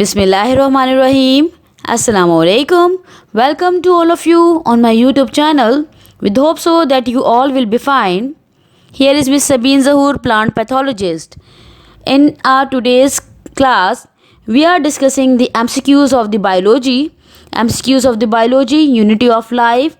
Bismillahirrahmanirrahim. Assalamu alaikum. Welcome to all of you on my YouTube channel. With hope so that you all will be fine. Here is Miss Sabeen Zahoor, plant pathologist. In our today's class, we are discussing the MCQs of the biology. MCQs of the biology, unity of life.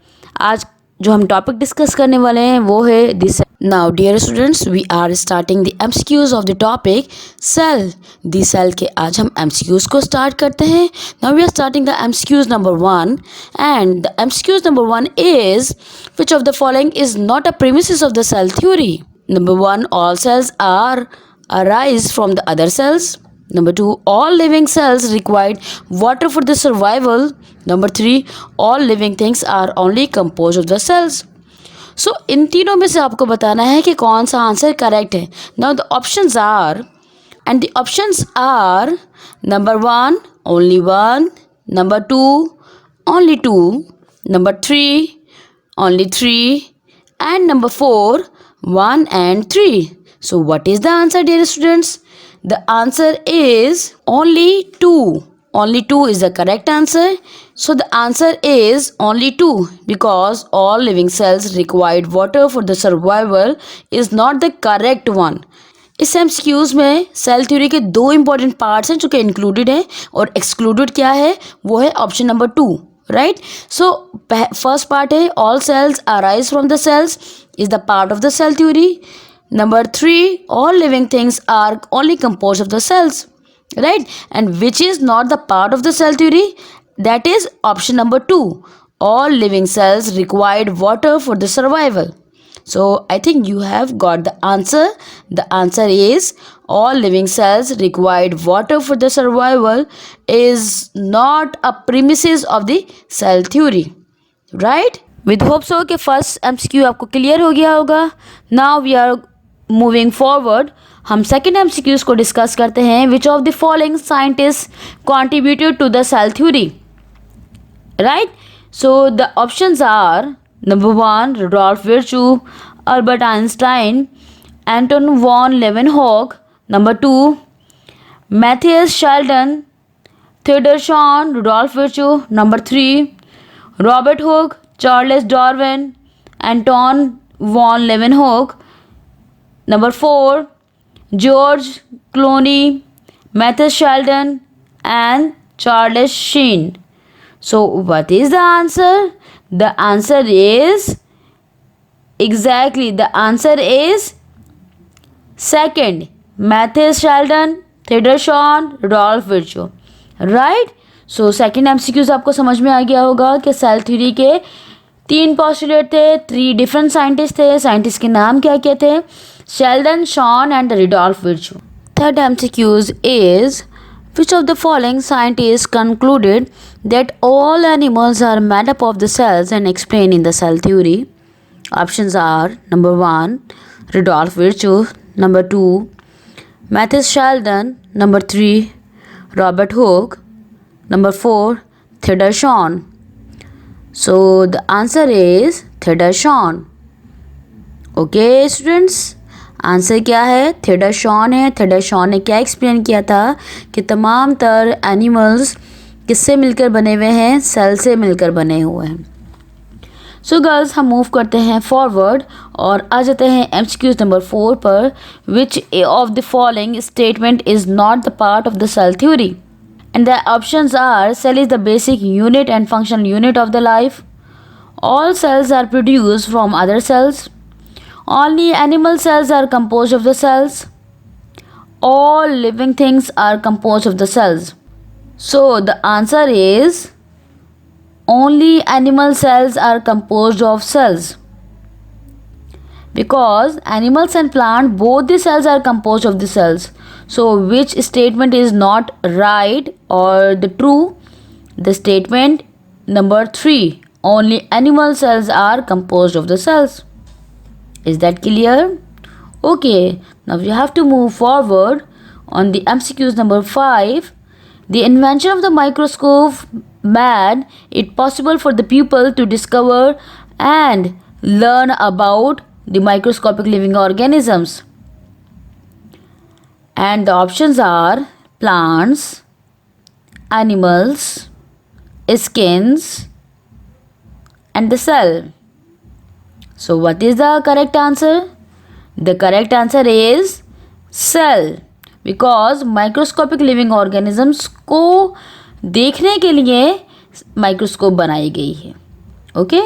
आज जो हम topic discuss करने वाले हैं वो है this. Now dear students, we are starting the MCQs of the topic cell. The cell के आज हम एमसीक्यूज को स्टार्ट करते हैं. Now we are starting the MCQs number 1 and the MCQs number 1 is which of the following is not a premises of the cell theory. Number 1, all cells are arise from the other cells. Number 2, all living cells require water for the survival. Number 3, all living things are only composed of the cells. So इन तीनों में से आपको बताना है कि कौन सा answer correct है. Now the options are, and the options are number 1, only 1, number 2, only 2, number 3, only 3, and number 4, 1 and 3. So what is the answer, dear students? The answer is only 2. Only 2 is the correct answer. So the answer is only 2 because all living cells required water for the survival is not the correct one. इस MCQs में cell theory के दो important parts हैं जो कि included हैं और excluded क्या है वो है option number 2. Right. So first part है all cells arise from the cells is the part of the cell theory. Number 3, all living things are only composed of the cells, right? And which is not the part of the cell theory? That is option number 2. All living cells required water for the survival. So I think you have got the answer. The answer is all living cells required water for the survival is not a premises of the cell theory, right? With hope so कि first MCQ आपको clear हो गया होगा. Now we are moving forward. हम second MCQs को discuss करते हैं. Which of the following scientist contributed to the cell theory. Right. So the options are number 1, Rudolf Virchow, Albert Einstein, Anton von Leeuwenhoek. Number 2, Matthias Schleiden, Theodor Schwann, Rudolf Virchow. Number 3, Robert Hooke, Charles Darwin, Anton von Leeuwenhoek. Number 4, George Clooney, Matthew Sheldon, and Charles Sheen. So what is the answer? The answer is the answer is second, Matthew Sheldon, Theodore Shon, Rudolph Virchow. Right? So second MCQs आपको समझ में आ गया होगा कि cell theory के 3 postulate थे, 3 different scientist थे. Scientist के नाम क्या क्या थे? Sheldon, Shon, and Rudolph Virchow. Third MCQs is which of the following scientists concluded that all animals are made up of the cells and explained in the cell theory? Options are number 1, Rudolph Virchow, number 2, Matthew Sheldon, number 3, Robert Hooke, number 4, Theodore Shon. So the answer is Theodore Shon. Okay students, answer क्या है? Theodore Shawn है. Theodore Shawn ने क्या explain किया था कि तमाम तर एनिमल्स किससे मिलकर बने हुए हैं? सेल से मिलकर बने हुए हैं. सो गर्ल्स, हम मूव करते हैं फॉरवर्ड और आ जाते हैं MCQs नंबर 4 पर. Which of the following statement is not the part of the cell theory. And the options are cell is the basic unit and functional unit of the life. All cells are produced from other cells. Only animal cells are composed of the cells. All living things are composed of the cells. So the answer is only animal cells are composed of cells. Because animals and plant, both the cells are composed of the cells. So which statement is not right or the true? The statement number 3. Only animal cells are composed of the cells. Is that clear? Okay, now we have to move forward on the MCQs number 5. The invention of the microscope made it possible for the pupil to discover and learn about the microscopic living organisms. And the options are plants, animals, skins, and the cell. So what is the correct answer? The correct answer is cell, because microscopic living organisms को देखने के लिए microscope बनाई गई है. Okay,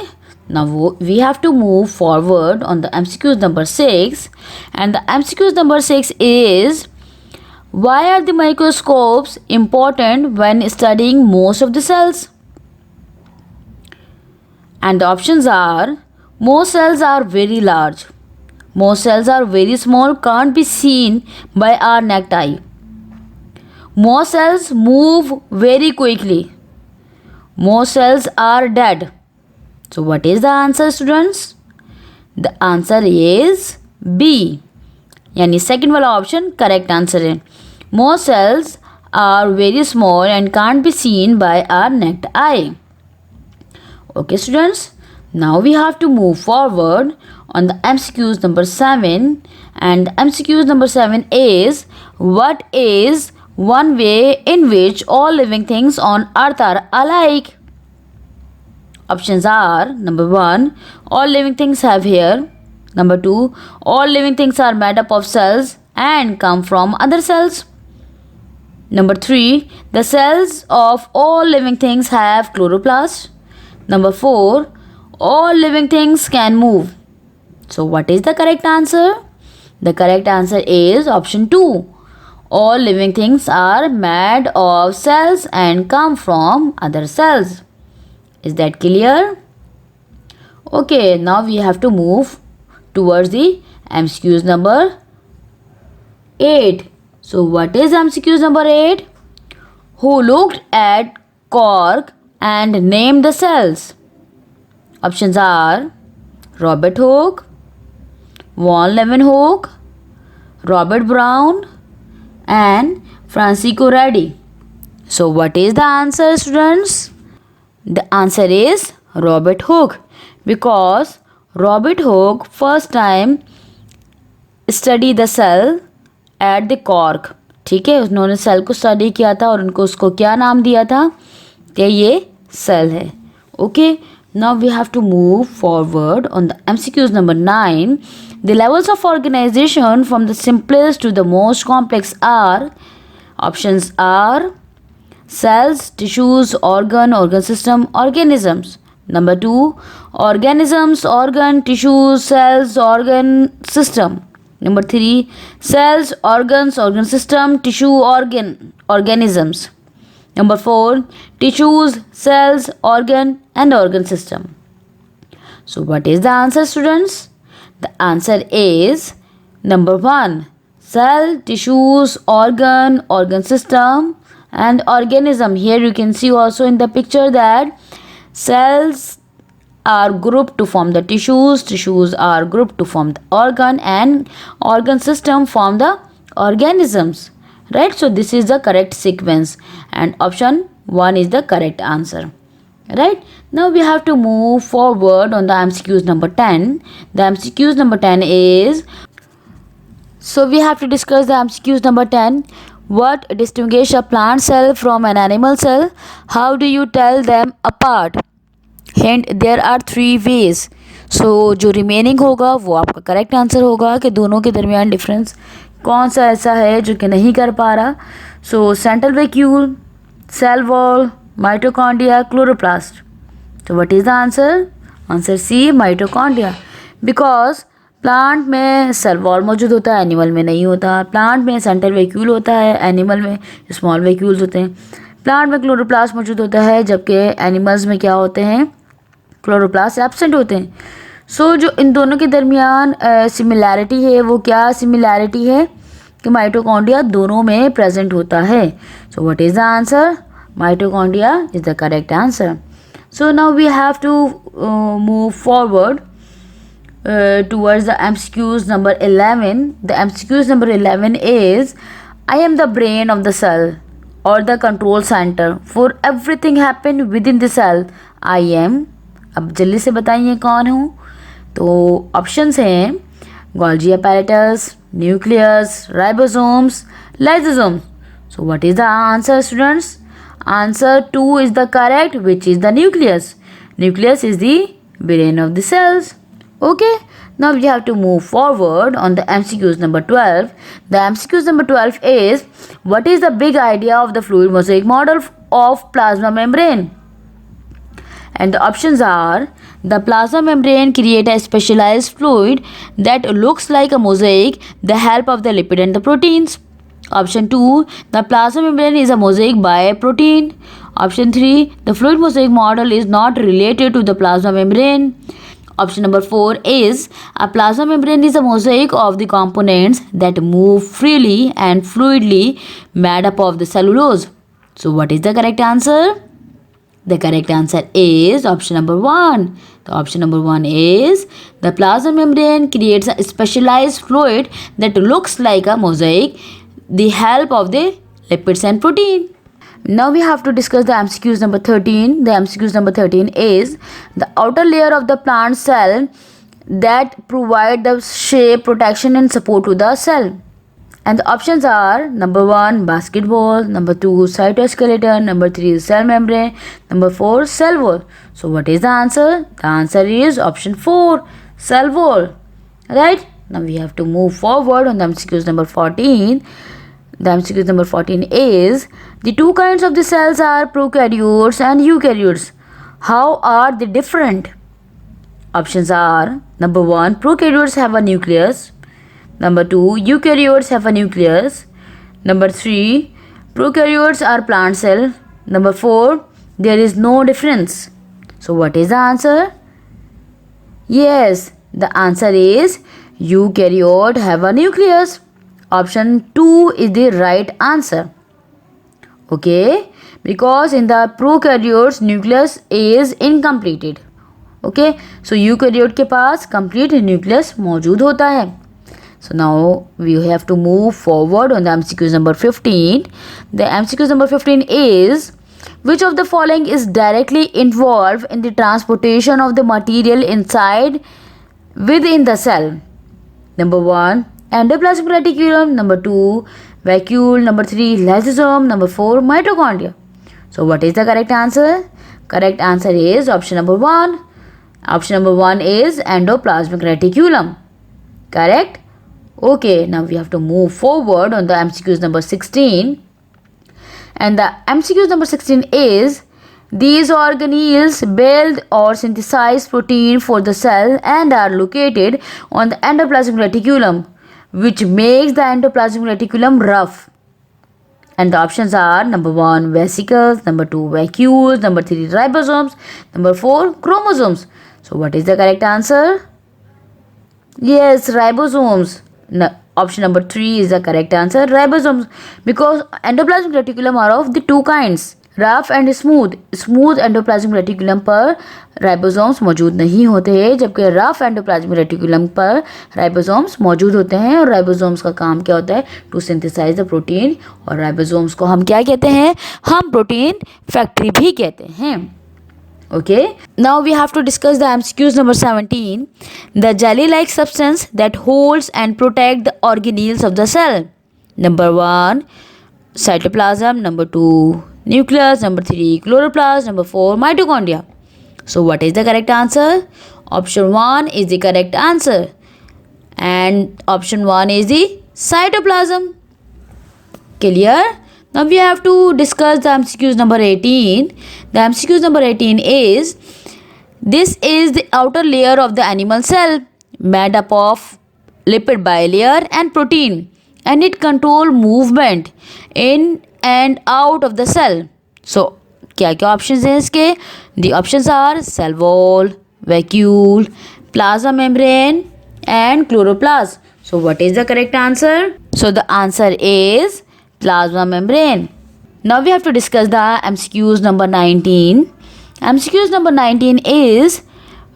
now we have to move forward on the MCQs number 6, and the MCQs number 6 is, why are the microscopes important when studying most of the cells? And the options are, most cells are very large, most cells are very small, can't be seen by our naked eye, most cells move very quickly, most cells are dead. So what is the answer, students? The answer is B, यानी second वाला option correct answer है. Most cells are very small and can't be seen by our naked eye. Okay, students, now we have to move forward on the MCQs number 7, and the MCQs number 7 is, what is one way in which all living things on earth are alike? Options are, number 1, all living things have hair. Number 2, all living things are made up of cells and come from other cells. Number 3, the cells of all living things have chloroplast. Number 4, all living things can move. So what is the correct answer? The correct answer is option 2. All living things are made of cells and come from other cells. Is that clear? Okay, now we have to move towards the MCQs number 8. So what is MCQs number 8? Who looked at cork and named the cells? Options are Robert Hooke, Von Leeuwenhoek, Robert Brown, and Francisco Redi. So what is the answer, students? The answer is Robert Hooke, because Robert Hooke first time study the cell at the cork. ठीक है, उन्होंने cell को study किया था और उनको उसको क्या नाम दिया था कि ये सेल है. Okay, now we have to move forward on the MCQs number 9. The levels of organization from the simplest to the most complex are, options are cells, tissues, organ system, organisms. Number 2, organisms, organ, tissues, cells, organ system. Number 3, cells, organ system, tissue, organisms. Number 4, tissues, cells, organ and organ system. So what is the answer, students? The answer is number 1, cell, tissues, organ system and organism. Here you can see also in the picture that cells are grouped to form the tissues are grouped to form the organ, and organ system form the organisms. Right? So this is the correct sequence, and option 1 is the correct answer. Right? Now we have to move forward on the MCQs number 10. The MCQs number 10 is, so we have to discuss the MCQs number 10. What distinguishes a plant cell from an animal cell? How do you tell them apart? Hint, there are 3 ways. So जो remaining होगा वो आपका correct answer होगा कि दोनों के दरमियान difference कौन सा ऐसा है जो कि नहीं कर पा रहा. So central vacuole, cell wall, mitochondria, chloroplast. तो what is the answer? Answer C, mitochondria. Because plant में सेल वॉल मौजूद होता है, एनिमल में नहीं होता. प्लांट में सेंट्रल वैक्यूल होता है, एनिमल में स्मॉल वैक्यूल्स होते हैं. प्लांट में क्लोरोप्लास्ट मौजूद होता है, जबकि एनिमल्स में क्या होते हैं? क्लोरोप्लास्ट एब्सेंट होते हैं. सो जो इन दोनों के दरमियान सिमिलैरिटी है वो क्या सिमिलैरिटी है कि माइटोकॉन्ड्रिया दोनों में प्रेजेंट होता है. So what is the answer? Mitochondria is the correct answer. So now we have to move forward towards the MCQs number 11. The MCQs number 11 is, I am the brain of the cell or the control center for everything happen within the cell. I am. अब जल्दी से बताइए कौन हूँ. तो options हैं Golgi apparatus, nucleus, ribosomes, lysosomes. So what is the answer, students? Answer 2 is the correct, which is the nucleus. Nucleus is the brain of the cells. Okay, now we have to move forward on the MCQs number 12. The MCQs number 12 is, what is the big idea of the fluid mosaic model of plasma membrane? And the options are, the plasma membrane create a specialized fluid that looks like a mosaic with the help of the lipid and the proteins. Option 2, the plasma membrane is a mosaic by a protein. Option 3, the fluid mosaic model is not related to the plasma membrane. Option number 4 is, a plasma membrane is a mosaic of the components that move freely and fluidly made up of the cellulose. So what is the correct answer? The correct answer is option number 1. The option number 1 is, the plasma membrane creates a specialized fluid that looks like a mosaic with the help of the lipids and protein. Now we have to discuss the MCQs number 13. The MCQs number 13 is, the outer layer of the plant cell that provide the shape, protection and support to the cell. And the options are, number 1, basketball, number 2, cytoskeleton, number 3, cell membrane, number 4, cell wall. So what is the answer? The answer is option 4, cell wall. Right? Now we have to move forward on the MCQs number 14. The MCQs number 14 is, the two kinds of the cells are prokaryotes and eukaryotes. How are they different? Options are, number 1, prokaryotes have a nucleus. Number 2, eukaryotes have a nucleus. Number 3, prokaryotes are plant cell. Number 4, there is no difference. So what is the answer? Yes, the answer is eukaryote have a nucleus. Option 2 is the right answer. Okay, because in the prokaryotes nucleus is incompleted. Okay, so eukaryote के पास complete nucleus मौजूद होता है. So now we have to move forward on the MCQs number 15. The MCQs number 15 is, which of the following is directly involved in the transportation of the material inside within the cell? Number 1, endoplasmic reticulum. Number 2, vacuole. Number 3, lysosome. Number 4, mitochondria. So what is the correct answer? Correct answer is option number 1. Option number 1 is endoplasmic reticulum. Correct? Okay, now we have to move forward on the MCQs number 16. And the MCQs number 16 is, these organelles build or synthesize protein for the cell and are located on the endoplasmic reticulum, which makes the endoplasmic reticulum rough. And the options are, number 1, vesicles, number 2, vacuoles, number 3, ribosomes, number 4, chromosomes. So what is the correct answer? Yes, ribosomes. No, option number 3 is the correct answer, ribosomes, because endoplasmic reticulum are of the two kinds, rough and smooth endoplasmic reticulum पर ribosomes मौजूद नहीं होते हैं, जबकि rough endoplasmic reticulum पर ribosomes मौजूद होते हैं. और राइबोसोम्स का काम क्या होता है? To synthesize the protein. और राइबोसोम्स को हम क्या कहते हैं? हम प्रोटीन फैक्ट्री भी कहते हैं. Okay, now we have to discuss the MCQs number 17. The jelly-like substance that holds and protect the organelles of the cell. Number 1, cytoplasm. Number 2, nucleus. Number 3, chloroplast. Number 4, mitochondria. So what is the correct answer? Option 1 is the correct answer. And option 1 is the cytoplasm. Clear? Now we have to discuss the MCQs number 18. The MCQs number 18 is, this is the outer layer of the animal cell made up of lipid bilayer and protein, and it control movement in and out of the cell. So क्या क्या options हैं इसके? The options are cell wall, vacuole, plasma membrane and chloroplast. So what is the correct answer? So the answer is plasma membrane. Now we have to discuss the MCQs number 19. MCQs number 19 is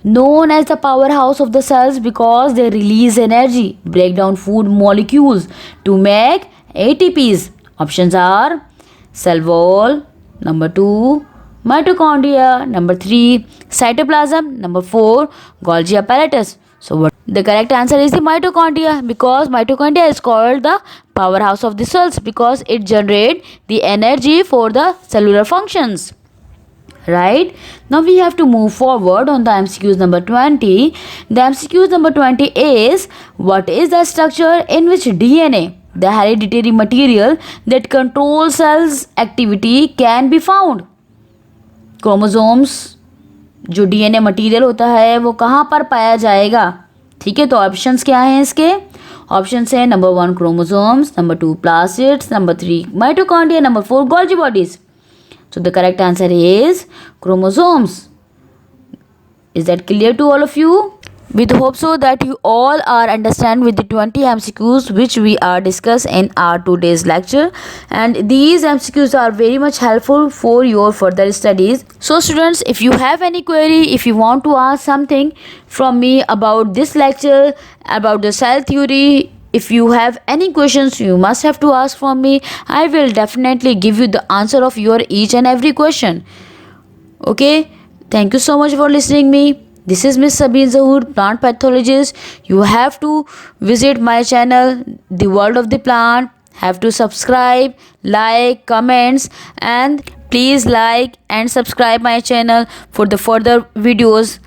known as the powerhouse of the cells because they release energy, break down food molecules to make ATPs. Options are cell wall, number 2, mitochondria, number 3, cytoplasm, number 4, Golgi apparatus. So what the correct answer is the mitochondria, because mitochondria is called the powerhouse of the cells because it generates the energy for the cellular functions. Right, now we have to move forward on the MCQs number 20. The MCQs number 20 is, what is the structure in which DNA, the hereditary material that controls cells activity, can be found? Chromosomes जो DNA material होता है वो कहाँ पर पाया जाएगा? ठीक है, तो ऑप्शंस क्या हैं इसके? ऑप्शंस है number 1 chromosomes, number 2 plastids, number 3 mitochondria, number 4 Golgi bodies. So the correct answer is chromosomes. Is that clear to all of you? We hope so that you all are understand with the 20 MCQs which we are discuss in our today's lecture, and these MCQs are very much helpful for your further studies. So students, if you have any query, if you want to ask something from me about this lecture, about the cell theory, if you have any questions, you must have to ask from me. I will definitely give you the answer of your each and every question. Okay, thank you so much for listening me. This is Miss Sabeen Zahoor, plant pathologist. You have to visit my channel, The World of the Plant. Have to subscribe, like, comments, and please like and subscribe my channel for the further videos.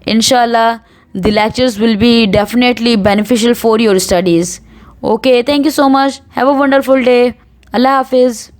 Inshallah, the lectures will be definitely beneficial for your studies. Okay, thank you so much. Have a wonderful day. Allah Hafiz.